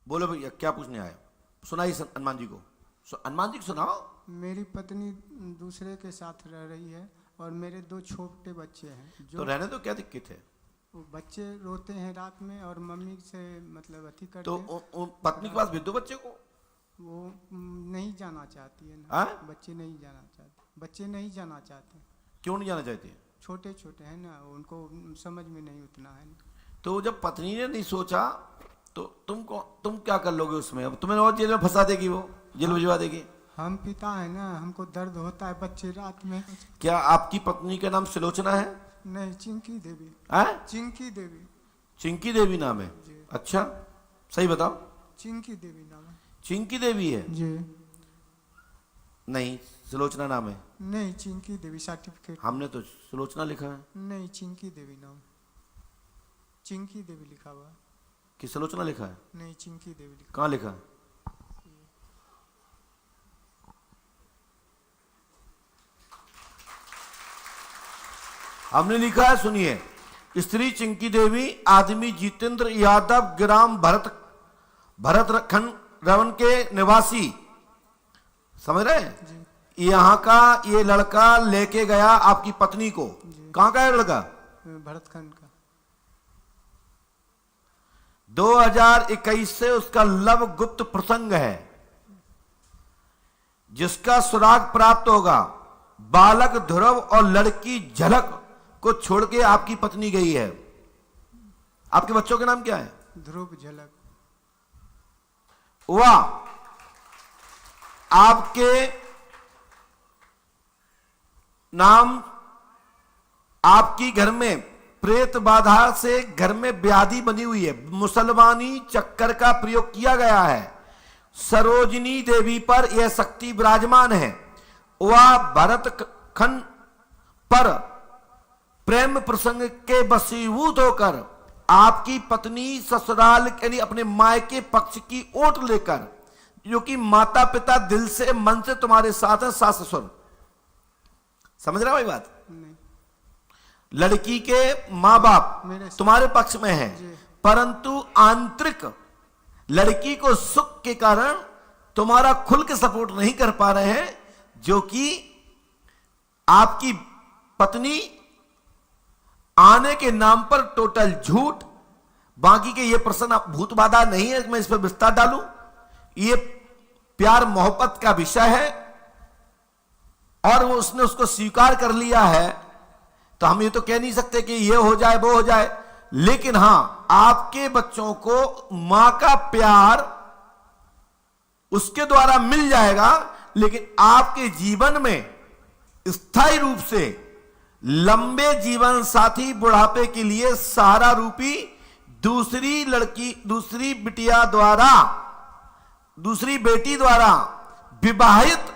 बोलो भैया क्या पूछने आए? सुनाइए हनुमान जी को, हनुमान जी को सुनाओ। मेरी पत्नी दूसरे के साथ रह रही है और मेरे 2 छोटे बच्चे हैं। तो रहने दो, क्या दिक्कत है? वो बच्चे रोते हैं रात में और मम्मी से मतलब अति करते तो हैं। पत्नी के पास भेज दो बच्चे को। वो नहीं जाना चाहती है ना। हाँ? बच्चे नहीं जाना चाहते, बच्चे नहीं जाना चाहते। क्यों नहीं जाना चाहते? छोटे छोटे हैं ना, उनको समझ में नहीं उतना है ना। तो जब पत्नी ने नहीं सोचा तो तुम क्या कर लोगे उसमें? अब तुम्हें और जेल में फंसा देगी, वो जेल भिजवा देगी। हम पिता है ना, हमको दर्द होता है बच्चे रात में। क्या आपकी पत्नी का नाम सुलोचना है? नहीं, चिंकी देवी। चिंकी देवी। चिंकी देवी नाम है? अच्छा सही बताओ। चिंकी देवी नाम है। चिंकी देवी है जी नहीं, सुलोचना नाम है। नहीं, चिंकी देवी सर्टिफिकेट। हमने तो सुलोचना लिखा है नहीं, चिंकी देवी नाम। चिंकी देवी लिखा हुआ है। कि सुलोचना लिखा है? नहीं, चिंकी देवी लिखा। कहाँ लिखा है? हमने लिखा है, सुनिए। स्त्री चिंकी देवी, आदमी जितेंद्र यादव, ग्राम भरत खंड रवन के निवासी। समझ रहे हैं? यहाँ का ये लड़का लेके गया आपकी पत्नी को। कहाँ का है लड़का? भरतखंड का। 2021 से उसका लव गुप्त प्रसंग है, जिसका सुराग प्राप्त होगा। बालक ध्रुव और लड़की झलक को छोड़ के आपकी पत्नी गई है। आपके बच्चों के नाम क्या है? ध्रुव, झलक। वाह! आपके नाम, आपकी घर में प्रेत बाधा से घर में व्याधि बनी हुई है। मुसलमानी चक्कर का प्रयोग किया गया है। सरोजिनी देवी पर यह शक्ति विराजमान है। वह भरत खंड पर प्रेम प्रसंग के वशीभूत होकर आपकी पत्नी ससुराल यानी अपने मायके पक्ष की ओट लेकर, जो कि माता पिता दिल से मन से तुम्हारे साथ है, सास ससुर। समझ रहे हो भाई बात? नहीं। लड़की के माँ बाप तुम्हारे पक्ष में है, परंतु आंतरिक लड़की को सुख के कारण तुम्हारा खुल के सपोर्ट नहीं कर पा रहे हैं, जो कि आपकी पत्नी आने के नाम पर टोटल झूठ। बाकी के ये प्रश्न भूत बाधा नहीं है, मैं इस पर विस्तार डालूं। ये प्यार मोहब्बत का विषय है और वो उसने उसको स्वीकार कर लिया है, तो हम ये तो कह नहीं सकते कि ये हो जाए वो हो जाए। लेकिन हां, आपके बच्चों को मां का प्यार उसके द्वारा मिल जाएगा, लेकिन आपके जीवन में स्थायी रूप से लंबे जीवन साथी बुढ़ापे के लिए सहारा रूपी दूसरी लड़की, दूसरी बिटिया द्वारा, दूसरी बेटी द्वारा विवाहित,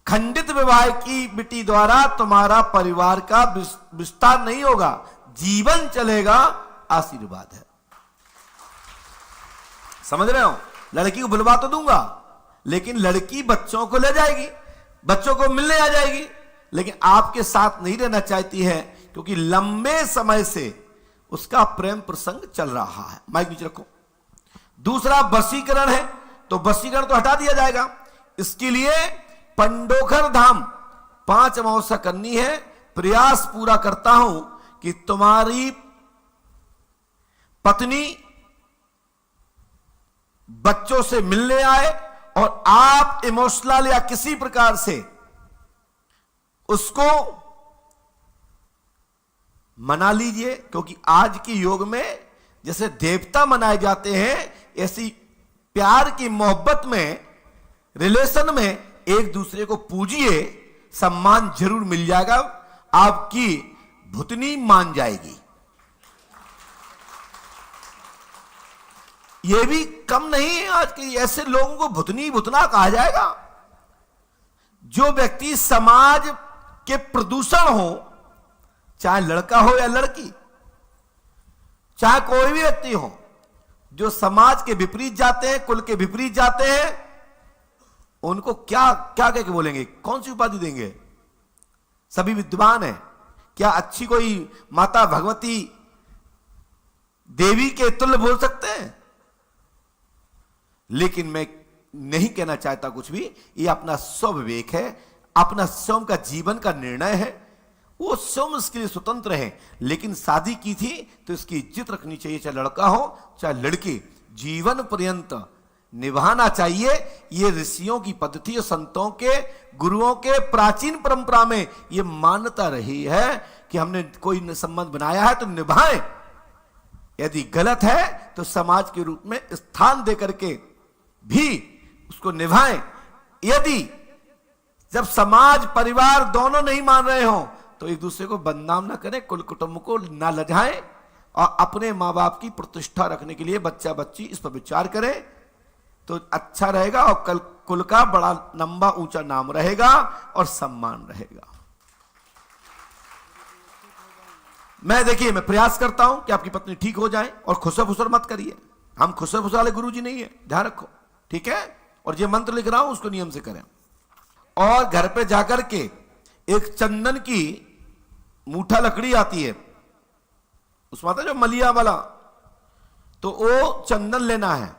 खंडित विवाह की बेटी द्वारा तुम्हारा परिवार का विस्तार नहीं होगा, जीवन चलेगा। आशीर्वाद है। समझ रहे हो? लड़की को बुलवा तो दूंगा, लेकिन लड़की बच्चों को ले जाएगी, बच्चों को मिलने आ जाएगी, लेकिन आपके साथ नहीं रहना चाहती है, क्योंकि लंबे समय से उसका प्रेम प्रसंग चल रहा है। माइक नीचे रखो। दूसरा वशीकरण है, तो वशीकरण तो हटा दिया जाएगा। इसके लिए पंडोखर धाम 5 अमावस्या करनी है। प्रयास पूरा करता हूं कि तुम्हारी पत्नी बच्चों से मिलने आए और आप इमोशनल या किसी प्रकार से उसको मना लीजिए, क्योंकि आज के युग में जैसे देवता मनाए जाते हैं, ऐसी प्यार की मोहब्बत में, रिलेशन में एक दूसरे को पूजिए, सम्मान जरूर मिल जाएगा, आपकी भुतनी मान जाएगी। यह भी कम नहीं है, आज के ऐसे लोगों को भुतनी भुतना कहा जाएगा। जो व्यक्ति समाज के प्रदूषण हो, चाहे लड़का हो या लड़की, चाहे कोई भी व्यक्ति हो, जो समाज के विपरीत जाते हैं, कुल के विपरीत जाते हैं, उनको क्या क्या कह के बोलेंगे? कौन सी उपाधि देंगे? सभी विद्वान हैं। क्या अच्छी कोई माता भगवती देवी के तुल्य बोल सकते हैं? लेकिन मैं नहीं कहना चाहता कुछ भी, ये अपना स्वविवेक है, अपना स्वयं का जीवन का निर्णय है, वो स्वयं इसके लिए स्वतंत्र है। लेकिन शादी की थी तो इसकी इज्जत रखनी चाहिए, चाहे लड़का हो चाहे लड़की, जीवन पर्यंत निभाना चाहिए। ये ऋषियों की पद्धति और संतों के, गुरुओं के प्राचीन परंपरा में ये मान्यता रही है कि हमने कोई संबंध बनाया है तो निभाएं, यदि गलत है तो समाज के रूप में स्थान दे करके भी उसको निभाएं। यदि जब समाज परिवार दोनों नहीं मान रहे हो तो एक दूसरे को बदनाम ना करें, कुल कुटुंब को ना लजाएं, और अपने माँ बाप की प्रतिष्ठा रखने के लिए बच्चा बच्ची इस पर विचार करें तो अच्छा रहेगा, और कल कुल का बड़ा लंबा ऊंचा नाम रहेगा और सम्मान रहेगा। मैं प्रयास करता हूं कि आपकी पत्नी ठीक हो जाए, और खुसर फुसर मत करिए, हम खुसर फुसर वाले गुरु जी नहीं है, ध्यान रखो, ठीक है। और जो मंत्र लिख रहा हूं उसको नियम से करें। और घर पे जाकर के एक चंदन की मूठा लकड़ी आती है, उसमें आता है जो मलिया वाला, तो वो चंदन लेना है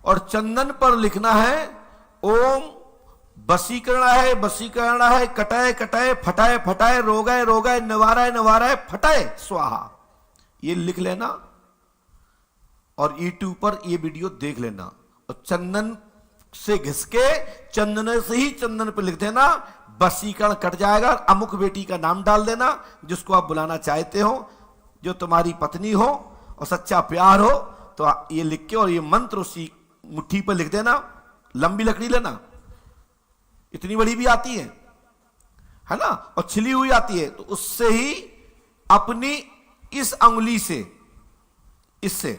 और चंदन पर लिखना है ओम बसीकरण है, कटाए कटाए, फटाए फटाए, रोगाए रोगाए, निवाराए निवाराए, फटाए स्वाहा। ये लिख लेना और यूट्यूब पर ये वीडियो देख लेना, और चंदन से घिसके चंदन से ही चंदन पर लिख देना, बसीकरण कट जाएगा। अमुक बेटी का नाम डाल देना जिसको आप बुलाना चाहते हो, जो तुम्हारी पत्नी हो और सच्चा प्यार हो, तो ये लिख के और ये मंत्र उसी मुट्ठी पर लिख देना। लंबी लकड़ी लेना, इतनी बड़ी भी आती है ना, और छिली हुई आती है, तो उससे ही अपनी इस अंगुली से इससे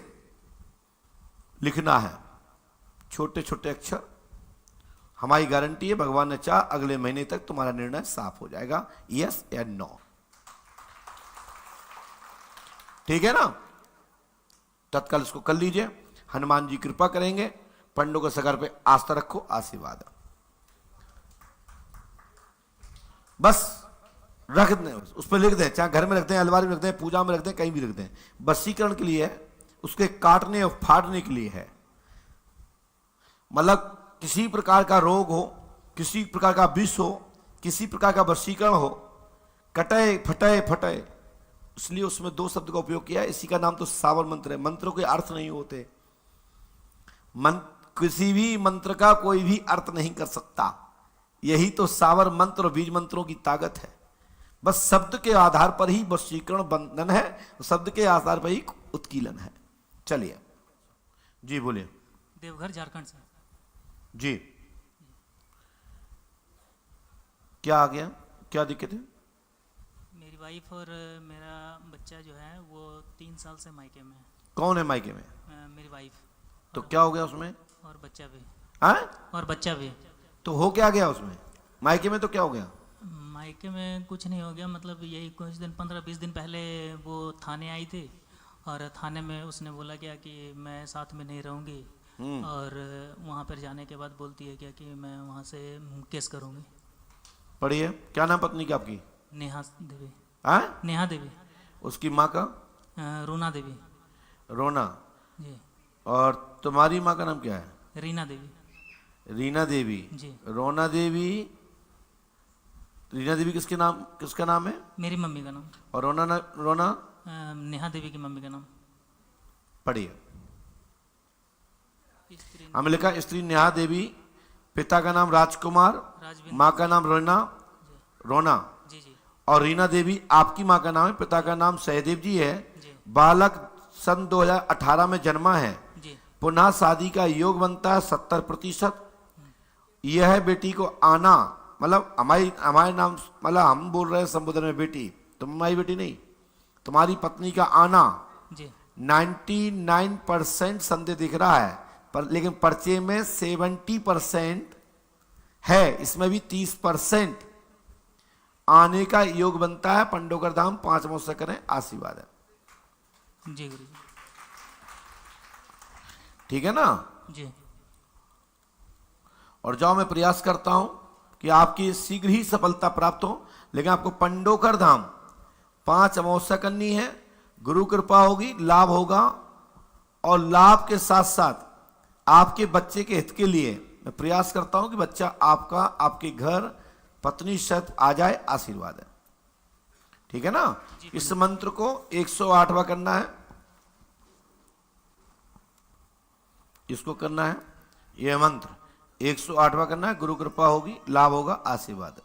लिखना है छोटे छोटे अक्षर। हमारी गारंटी है, भगवान ने चाहा अगले महीने तक तुम्हारा निर्णय साफ हो जाएगा, यस या नो, ठीक है ना। तत्काल इसको कर लीजिए, हनुमान जी कृपा करेंगे। पंडों के सगर पे आस्था रखो, आशीर्वाद बस रख दें, उस पर लिख दें, चाहे घर में रख दें, अलमारी में रख दें, पूजा में रख दें, कहीं भी रख दें। बसीकरण के लिए है, उसके काटने और फाड़ने के लिए है। मतलब किसी प्रकार का रोग हो, किसी प्रकार का विष हो, किसी प्रकार का वशीकरण हो, कटाए फटाए फटाए, इसलिए उसमें 2 शब्द का उपयोग किया है। इसी का नाम तो सावर मंत्र है। मंत्रों के अर्थ नहीं होते, किसी भी मंत्र का कोई भी अर्थ नहीं कर सकता। यही तो सावर मंत्र और बीज मंत्रों की ताकत है। बस शब्द के आधार पर ही वशीकरण बंधन है, शब्द के आधार पर ही उत्कीलन है। चलिए जी बोलिए। देवघर झारखंड से जी, क्या आ गया, क्या दिक्कत है? मेरी वाइफ और मेरा बच्चा जो है वो 3 साल से मायके में है। कौन है मायके में? मेरी वाइफ। तो क्या हो गया उसमें? और बच्चा भी। और बच्चा भी। तो हो क्या गया उसमें? मायके में तो क्या हो गया? मायके में कुछ नहीं हो गया, मतलब यही कुछ दिन 15-20 दिन पहले वो थाने आई थी, और थाने में उसने बोला क्या कि मैं साथ में नहीं रहूँगी, और वहाँ पर जाने के बाद बोलती है क्या कि मैं वहाँ से केस करूँगी। पढ़िए, क्या नाम पत्नी की आपकी? नेहा देवी। नेहा देवी। उसकी माँ का? रोना देवी। रोना जी। और तुम्हारी माँ का नाम क्या है? रीना देवी। रीना देवी जी। रोना देवी, रीना देवी किसका नाम है? मेरी मम्मी का नाम। और रोना नेहा देवी की मम्मी का नाम। पढ़िए। हमें लिखा स्त्री नेहा देवी, पिता का नाम राजकुमार, माँ का नाम रोना जी जी। और रीना देवी आपकी माँ का नाम है, पिता का नाम सहदेव जी है। बालक सन 2018 में जन्मा है। पुनः शादी का योग बनता है 70%। यह है बेटी को आना, मतलब हमारे नाम, मतलब हम बोल रहे हैं संबोधन में बेटी, तुम्हारी बेटी नहीं, तुम्हारी पत्नी का आना 99% संदेह दिख रहा है, पर लेकिन पर्चे में 70% है, इसमें भी 30% आने का योग बनता है। पंडोकर धाम 5 मौसा करें, आशीर्वाद है जी गुरु जी। ठीक है ना जी। और जाओ, मैं प्रयास करता हूं कि आपकी शीघ्र ही सफलता प्राप्त हो, लेकिन आपको पंडोकर धाम 5 अमावस्या करनी है। गुरु कृपा होगी, लाभ होगा, और लाभ के साथ साथ आपके बच्चे के हित के लिए मैं प्रयास करता हूं कि बच्चा आपका आपके घर पत्नी सहित आ जाए, आशीर्वाद है। ठीक है ना? इस मंत्र को 108वां करना है, इसको करना है, यह मंत्र 108वां करना है। गुरु कृपा होगी, लाभ होगा, आशीर्वाद है।